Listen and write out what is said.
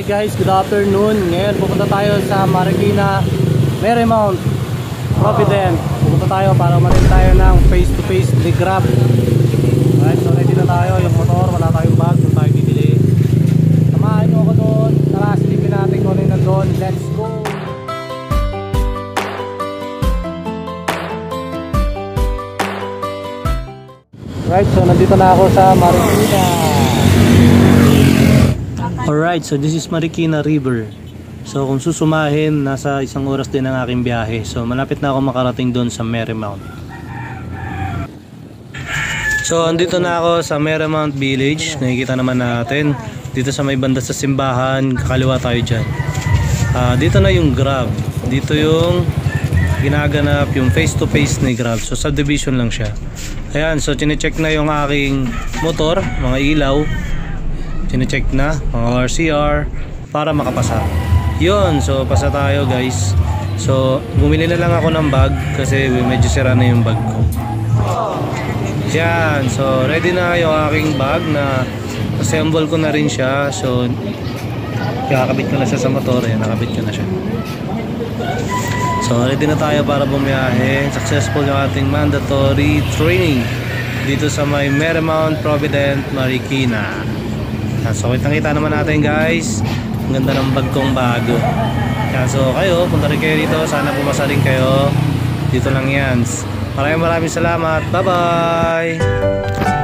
guys, good afternoon. Ngayon pupunta tayo sa Marikina, Marymount, Provident. Pupunta tayo para umatin tayo ng face-to-face ni Grab. Alright, so ready na tayo. Yung motor, wala tayong bag, kung tayo bibili. Samahan nyo ako doon. Tara, silipin natin kung ano yung nandun. Let's go! Right, so nandito na ako sa Marikina. Alright, so this is Marikina River. So kung susumahin, nasa 1 oras din ang aking biyahe. So malapit na ako makarating doon sa Marymount. So andito na ako sa Marymount Village. Nakikita naman natin dito sa may banda sa simbahan, kakaliwa tayo dyan. Dito na yung Grab. Dito yung ginaganap yung face to face ni Grab. So subdivision lang siya. Ayan, so chinecheck na yung aking motor, mga ilaw. Chinecheck na, mga RCR, para makapasa. Yun, so pasa tayo guys. So bumili na lang ako ng bag kasi medyo sira na yung bag ko. Yan, so ready na yung aking bag na assemble ko na rin siya. So kakabit ko na siya sa motor. Yan, nakabit ko na siya. So ready na tayo para bumiyahe. Successful yung ating mandatory training dito sa may Marymount, Provident, Marikina. So kitang-kita naman natin guys, ang ganda ng bag kong bago. So kayo, punta rin kayo dito. Sana pumasa rin kayo. Dito lang yan. Maraming salamat. Bye bye.